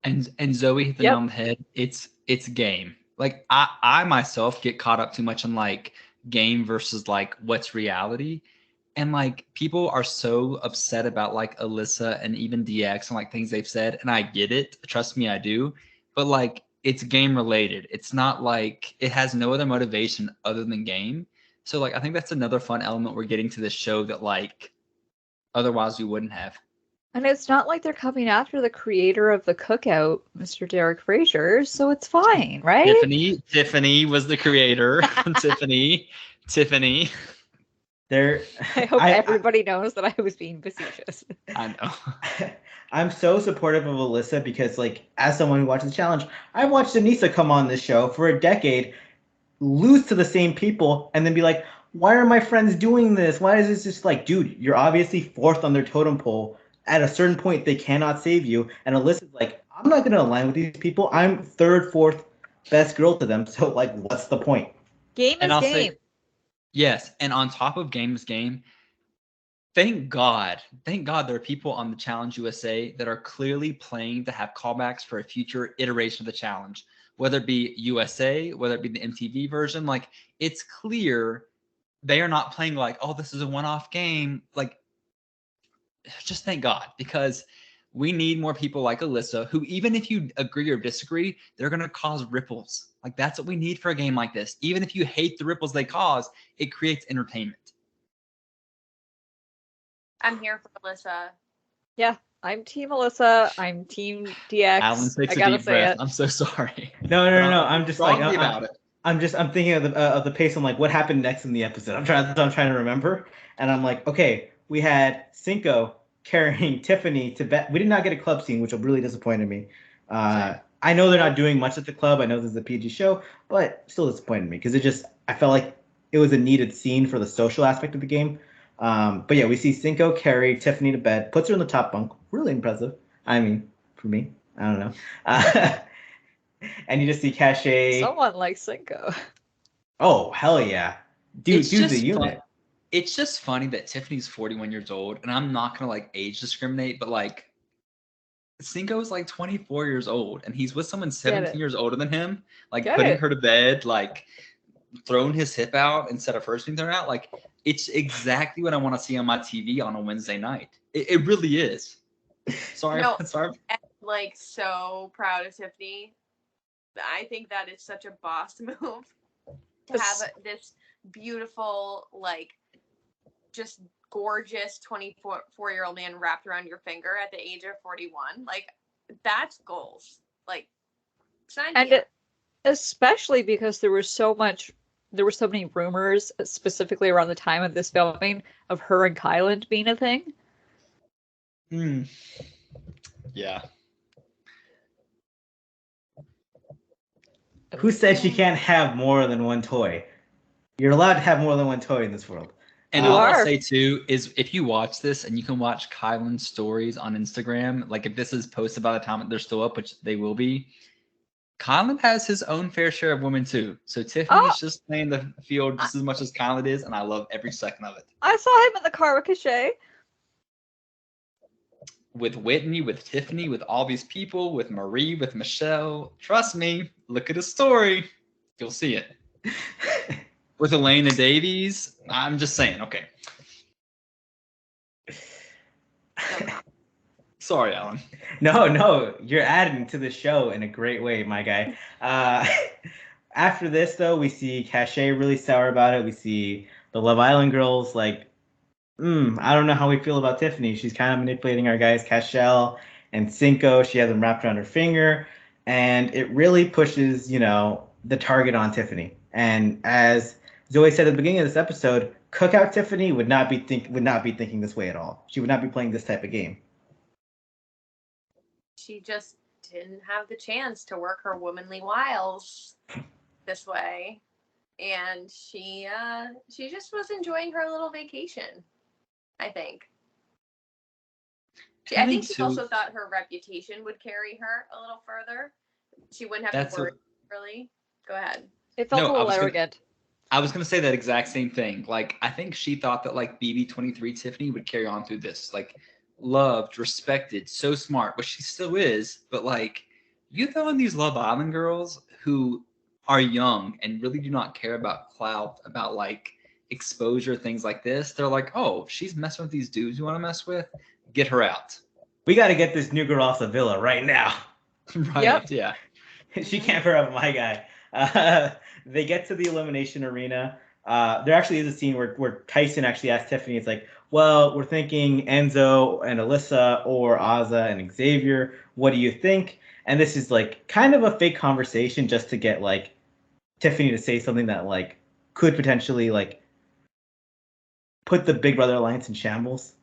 And Zoe hit the nail on the head. It's game. Like I myself get caught up too much in like game versus like what's reality. And like people are so upset about like Alyssa and even DX and like things they've said. And I get it. Trust me, I do. But like it's game related. It's not like it has no other motivation other than game. So like I think that's another fun element we're getting to this show that like otherwise we wouldn't have. And it's not like they're coming after the creator of the cookout, Mr. Derek Fraser, so it's fine, right? Tiffany was the creator. Tiffany. I hope everybody knows that I was being facetious. I know. I'm so supportive of Alyssa because, like, as someone who watches the challenge, I've watched Anissa come on this show for a decade, lose to the same people, and then be like, why are my friends doing this? Why is this just like, dude, you're obviously fourth on their totem pole. At a certain point, they cannot save you. And Alyssa's like, I'm not going to align with these people. I'm third, fourth best girl to them. So, like, what's the point? Game is game. Yes, and on top of game is game, thank God there are people on the Challenge USA that are clearly playing to have callbacks for a future iteration of the challenge, whether it be USA, whether it be the MTV version. Like, it's clear they are not playing like, oh, this is a one-off game. Like, just thank God, because we need more people like Alyssa who, even if you agree or disagree, they're going to cause ripples. Like, that's what we need for a game like this. Even if you hate the ripples they cause, it creates entertainment. I'm here for Alyssa. Yeah, I'm Team Alyssa. I'm Team DX. Allan takes a deep breath. I'm so sorry. No. I'm just like about it. I'm thinking of the pace. I'm like, what happened next in the episode? I'm trying to remember, and I'm like, okay, we had Cinco carrying Tiffany to bed. We did not get a club scene, which really disappointed me. I know they're not doing much at the club. I know this is a PG show, but still disappointed me because I felt like it was a needed scene for the social aspect of the game. But yeah, we see Cinco carry Tiffany to bed, puts her in the top bunk. Really impressive. I mean, for me, I don't know. And you just see Cachet. Someone like Cinco. Oh, hell yeah. Dude's the unit. It's just funny that Tiffany's 41 years old, and I'm not gonna like age discriminate, but like Cinco is like 24 years old, and he's with someone 17 years older than him, like putting her to bed, like throwing his hip out instead of first being thrown out. Like, it's exactly what I want to see on my TV on a Wednesday night. It really is. Sorry. I'm like so proud of Tiffany. I think that is such a boss move to have this beautiful, like, just gorgeous 24-year-old man wrapped around your finger at the age of 41. Like, that's goals. Like, sign me up. Especially because there were so many rumors, specifically around the time of this filming, of her and Kyland being a thing. Yeah. Who said she can't have more than one toy? You're allowed to have more than one toy in this world. And all I'll say too is, if you watch this, and you can watch Kyland's stories on Instagram, like if this is posted by the time they're still up, which they will be, Kyland has his own fair share of women too. So Tiffany's just playing the field just as much as Kyland is, and I love every second of it. I saw him in the car with Cachet. With Whitney, with Tiffany, with all these people, with Marie, with Michelle. Trust me, look at his story. You'll see it. With Elena Davies, I'm just saying, okay. Sorry, Allan. No, you're adding to the show in a great way, my guy. After this, though, we see Cachet really sour about it. We see the Love Island girls like, I don't know how we feel about Tiffany. She's kind of manipulating our guys, Cashel and Cinco. She has them wrapped around her finger. And it really pushes, the target on Tiffany. And as Zoe said at the beginning of this episode, Cookout Tiffany would not be thinking this way at all. She would not be playing this type of game. She just didn't have the chance to work her womanly wiles this way, and she just was enjoying her little vacation. I think. I think she also thought her reputation would carry her a little further. She wouldn't have to worry. Really, go ahead. It felt a little arrogant. I was going to say that exact same thing. Like, I think she thought that, like, BB23 Tiffany would carry on through this. Like, loved, respected, so smart, which she still is. But, like, you throw in these Love Island girls who are young and really do not care about clout, about, like, exposure, things like this. They're like, oh, she's messing with these dudes you want to mess with? Get her out. We got to get this new girl off the villa right now. Right, yep. Yeah. She can't pair up with my guy. They get to the elimination arena. there actually is a scene where Tyson actually asks Tiffany, it's like, well, we're thinking Enzo and Alyssa or Azza and Xavier. What do you think? And this is like kind of a fake conversation just to get like Tiffany to say something that like could potentially like put the Big Brother alliance in shambles.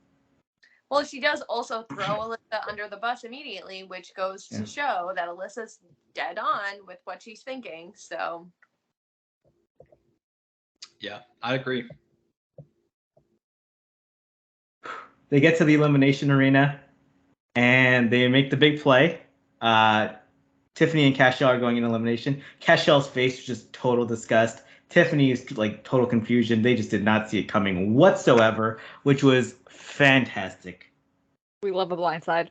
Well, she does also throw Alyssa under the bus immediately, which goes to show that Alyssa's dead on with what she's thinking. So, yeah, I agree. They get to the elimination arena and they make the big play. Tiffany and Cashel are going in elimination. Cashel's face was just total disgust. Tiffany's like total confusion. They just did not see it coming whatsoever, which was fantastic. We love a blindside.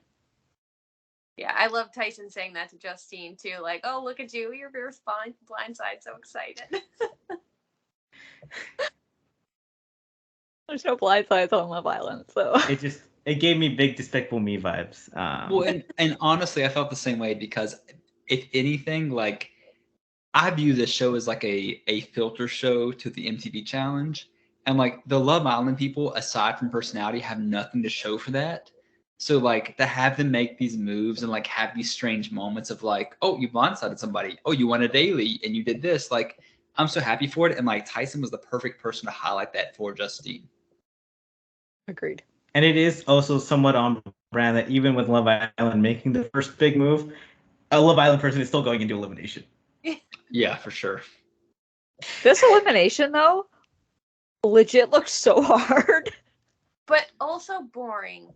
yeah, I love Tyson saying that to Justine too. Like, oh, look at you. You're very blindside. So excited. There's no blindsides on Love Island, so. It gave me big Despicable Me vibes. Well, and honestly, I felt the same way because if anything, like I view this show as like a filter show to the MTV Challenge, and like the Love Island people, aside from personality, have nothing to show for that. So like to have them make these moves and like have these strange moments of like, oh, you blindsided somebody, oh, you won a daily and you did this, like I'm so happy for it. And like Tyson was the perfect person to highlight that for Justine. Agreed. And it is also somewhat on brand that even with Love Island making the first big move, a Love Island person is still going into elimination. Yeah, for sure. This elimination, though, legit looks so hard. But also boring.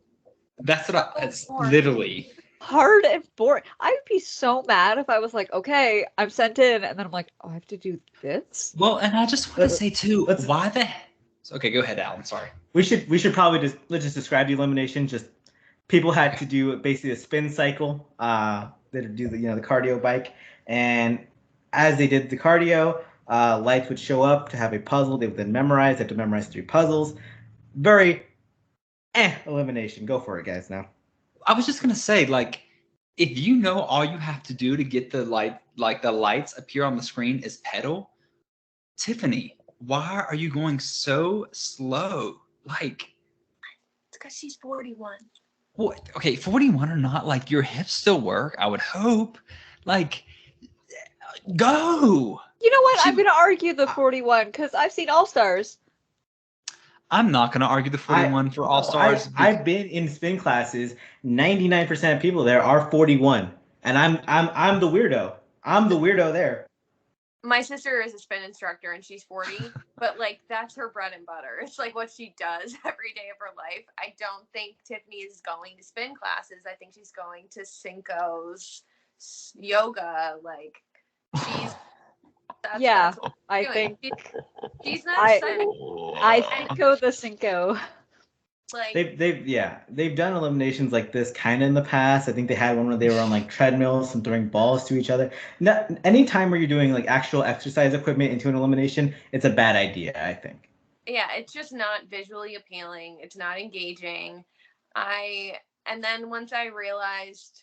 That's what it's literally. Hard and boring. I would be so mad if I was like, okay, I'm sent in, and then I'm like, oh, I have to do this? Well, and I just want to say, too, why the... Okay, go ahead, Allan. Sorry. We should probably let's just describe the elimination. Just people had to do basically a spin cycle. They do the cardio bike, and as they did the cardio, lights would show up to have a puzzle. They would then memorize. They have to memorize 3 puzzles. Very elimination. Go for it, guys. Now. I was just gonna say, like, if you know all you have to do to get the the lights appear on the screen is pedal, Tiffany, why are you going so slow? Like, it's because she's 41. What? Okay, 41 or not, like your hips still work. I would hope. Like, go. You know what? I'm gonna argue the 41 because I've seen All Stars. I'm not gonna argue the 41 for All Stars. I've been in spin classes. 99% of people there are 41, and I'm the weirdo. I'm the weirdo there. My sister is a spin instructor and she's 40, but like that's her bread and butter. It's like what she does every day of her life. I don't think Tiffany is going to spin classes. I think she's going to Cinco's yoga. Like she's I think she's not excited. I go the Cinco. Like they've done eliminations like this kind of in the past. I think they had one where they were on like treadmills and throwing balls to each other. Any time where you're doing like actual exercise equipment into an elimination, it's a bad idea, I think. Yeah, it's just not visually appealing. It's not engaging. And then once I realized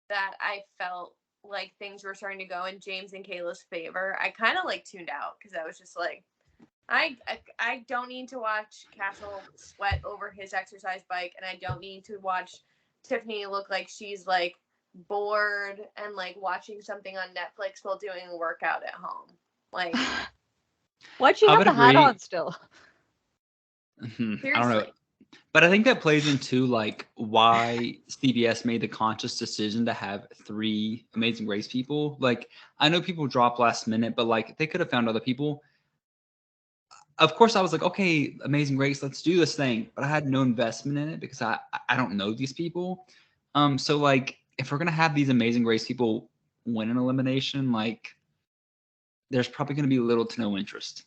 that I felt like things were starting to go in James and Kayla's favor, I kind of like tuned out because I was just like, I don't need to watch Castle sweat over his exercise bike, and I don't need to watch Tiffany look like she's like bored and like watching something on Netflix while doing a workout at home. Like, why'd she have the hat on still? I don't know, but I think that plays into like why CBS made the conscious decision to have 3 Amazing Race people. Like, I know people drop last minute, but like they could have found other people. Of course, I was like, okay, Amazing Race, let's do this thing. But I had no investment in it because I don't know these people. So like, if we're gonna have these Amazing Race people win an elimination, like, there's probably gonna be little to no interest,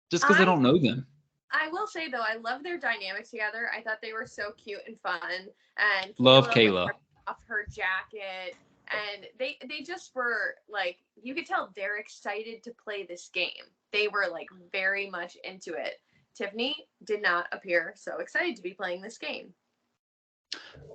just because I don't know them. I will say though, I love their dynamic together. I thought they were so cute and fun. And love Kayla. Off her jacket. And they just were like, you could tell they're excited to play this game. They were like very much into it. Tiffany did not appear so excited to be playing this game.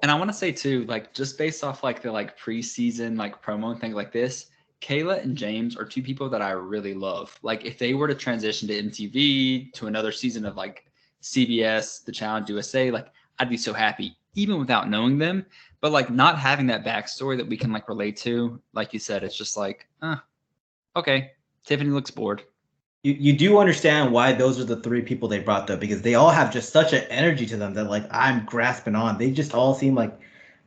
And I want to say too, like just based off like the like preseason like promo and things like this, Kayla and James are two people that I really love. Like if they were to transition to MTV, to another season of like CBS, The Challenge USA, like I'd be so happy even without knowing them. But like not having that backstory that we can like relate to, like you said, it's just like, okay, Tiffany looks bored. You do understand why those are the three people they brought though, because they all have just such an energy to them that like I'm grasping on. They just all seem like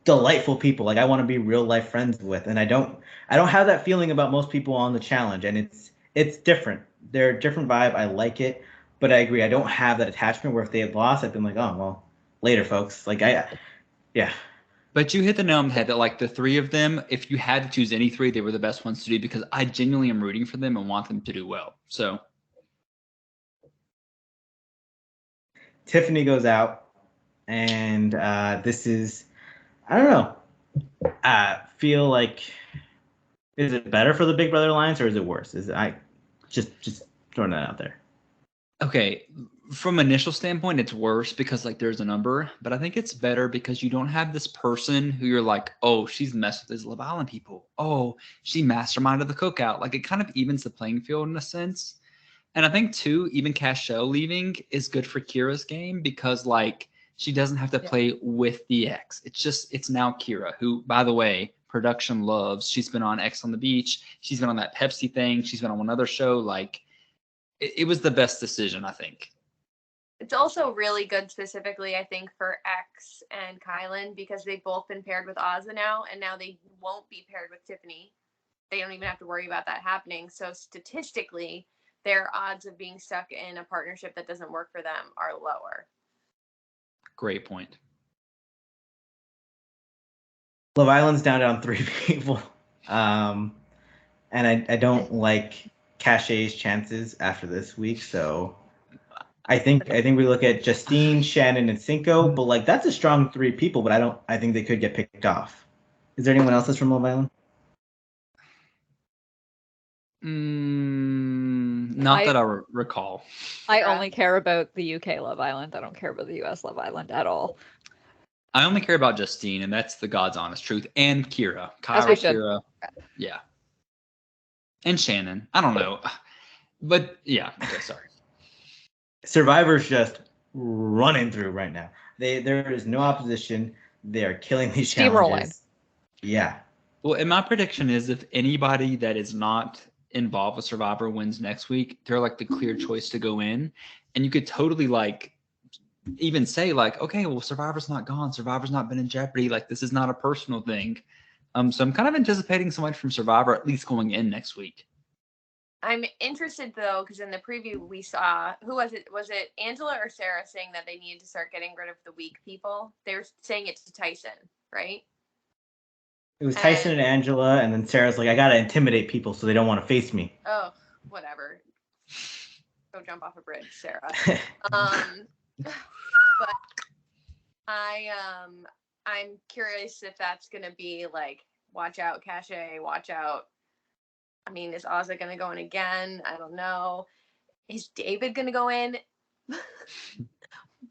delightful people. Like I want to be real life friends with, and I don't have that feeling about most people on the challenge, and it's different. They're a different vibe. I like it, but I agree. I don't have that attachment where if they had lost, I'd been like, oh well, later, folks. Like yeah. But you hit the nail on the head that like the three of them, if you had to choose any three, they were the best ones to do because I genuinely am rooting for them and want them to do well. So Tiffany goes out, and this is I don't know. I feel like is it better for the Big Brother Alliance or is it worse? Is it, I just throwing that out there. okay, from initial standpoint, it's worse because like there's a number, but I think it's better because you don't have this person who you're like, oh, she's messed with these Love Island people. Oh, she masterminded the cookout. Like it kind of evens the playing field in a sense. And I think too, even Cashel leaving is good for Kira's game because like she doesn't have to play with the ex. It's now Kira, who, by the way, production loves. She's been on X on the Beach. She's been on that Pepsi thing. She's been on one other show. Like it was the best decision, I think. It's also really good specifically, I think, for X and Kylan because they've both been paired with Ozza now, and now they won't be paired with Tiffany. They don't even have to worry about that happening. So statistically, their odds of being stuck in a partnership that doesn't work for them are lower. Great point. Love Island's down to 3 people. And I don't like Cachet's chances after this week, so I think we look at Justine, Shannon, and Cinco, but like that's a strong 3 people, but I think they could get picked off. Is there anyone else that's from Love Island? Not that I recall. I only care about the UK Love Island. I don't care about the US Love Island at all. I only care about Justine, and that's the God's honest truth, and Kira. Kira. Yeah. And Shannon. I don't know. But yeah, okay, sorry. Survivor's just running through right now. There is no opposition. They are killing these challenges. Yeah. Well, and my prediction is if anybody that is not involved with Survivor wins next week, they're like the clear choice to go in. And you could totally like even say like, okay, well, Survivor's not gone. Survivor's not been in jeopardy. Like this is not a personal thing. So I'm kind of anticipating someone from Survivor at least going in next week. I'm interested though, because in the preview we saw, who was it? Was it Angela or Sarah saying that they needed to start getting rid of the weak people? They were saying it to Tyson, right? It was Tyson and Angela, and then Sarah's like, I gotta intimidate people so they don't want to face me. Oh, whatever. Go jump off a bridge, Sarah. But I'm curious if that's gonna be like, watch out, Cachet, watch out. I mean, is Ozza gonna go in again? I don't know. Is David gonna go in?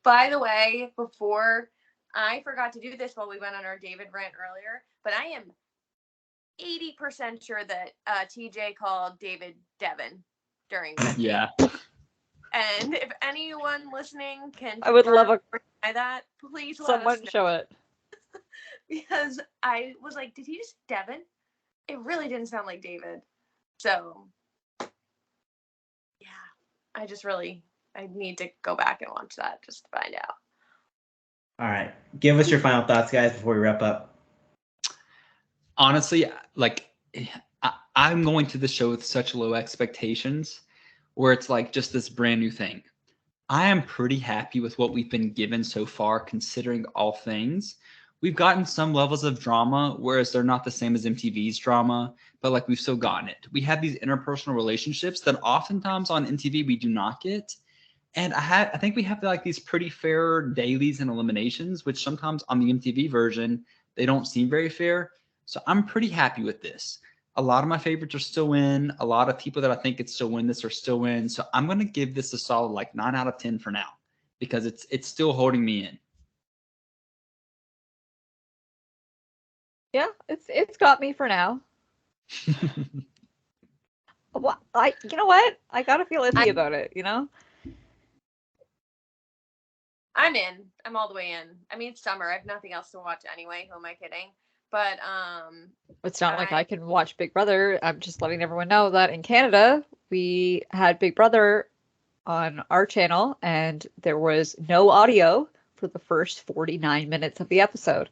By the way, before I forgot to do this while we went on our David rant earlier, but I am 80% sure that TJ called David Devin during the Yeah. And if anyone listening can, I would love that. Please let someone us know. show it. Because I was like, did he just Devin? It really didn't sound like David. So, yeah, I need to go back and watch that just to find out. All right. Give us your final thoughts, guys, before we wrap up. Honestly, like, I'm going to the show with such low expectations where it's like just this brand new thing. I am pretty happy with what we've been given so far, considering all things. We've gotten some levels of drama, whereas they're not the same as MTV's drama, but like we've still gotten it. We have these interpersonal relationships that oftentimes on MTV we do not get. And I think we have like these pretty fair dailies and eliminations, which sometimes on the MTV version, they don't seem very fair. So I'm pretty happy with this. A lot of my favorites are still in. A lot of people that I think could still win this are still in. So I'm going to give this a solid like 9 out of 10 for now because it's still holding me in. Yeah, it's got me for now. Well, you know what? I gotta feel iffy about it, you know? I'm in. I'm all the way in. I mean, it's summer. I have nothing else to watch anyway. Who am I kidding? But It's not like I can watch Big Brother. I'm just letting everyone know that in Canada, we had Big Brother on our channel, and there was no audio for the first 49 minutes of the episode.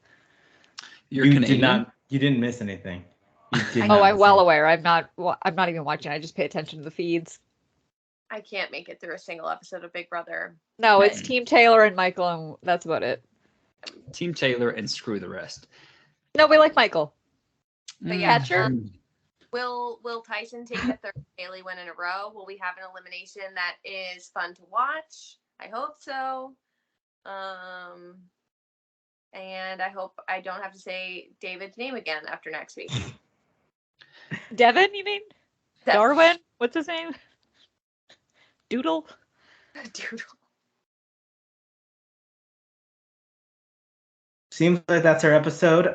You're You Canadian? You didn't miss anything. You did Oh, not I'm miss well anything. aware. I'm not even watching. I just pay attention to the feeds. I can't make it through a single episode of Big Brother. No, it's Hmm. Team Taylor and Michael, and that's about it. Team Taylor and screw the rest. No, we like Michael. But yeah, Catcher. will Tyson take a third daily win in a row? Will we have an elimination that is fun to watch? I hope so. And I hope I don't have to say David's name again after next week. Devin, you mean? Darwin? What's his name? Doodle? Doodle. Seems like that's our episode.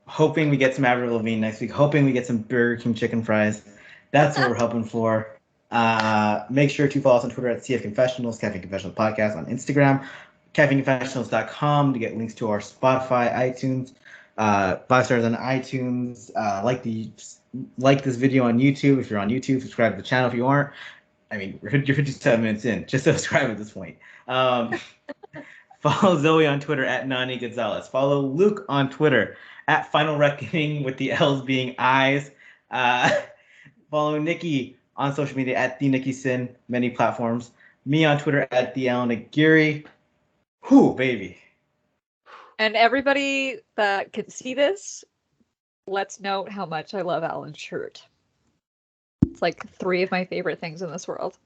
Hoping we get some Avril Lavigne next week. Hoping we get some Burger King chicken fries. That's what we're hoping for. Make sure to follow us on Twitter at CF Confessionals, Caffeine Confessionals Podcast, on Instagram, caffeineconfessionals.com to get links to our Spotify, iTunes, 5 stars on iTunes. Like this video on YouTube if you're on YouTube. Subscribe to the channel if you aren't. I mean, you're 57 minutes in. Just subscribe at this point. Follow Zoe on Twitter at Nani Gonzalez. Follow Luke on Twitter at Final Reckoning with the L's being I's. Follow Nikki on social media at the Nikki Sin, many platforms. Me on Twitter at the Allan Aguirre. Whew, baby. And everybody that can see this, let's note how much I love Allan's shirt. It's like 3 of my favorite things in this world.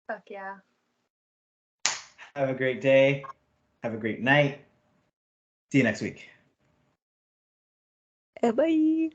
Fuck yeah. Have a great day. Have a great night. See you next week. Bye.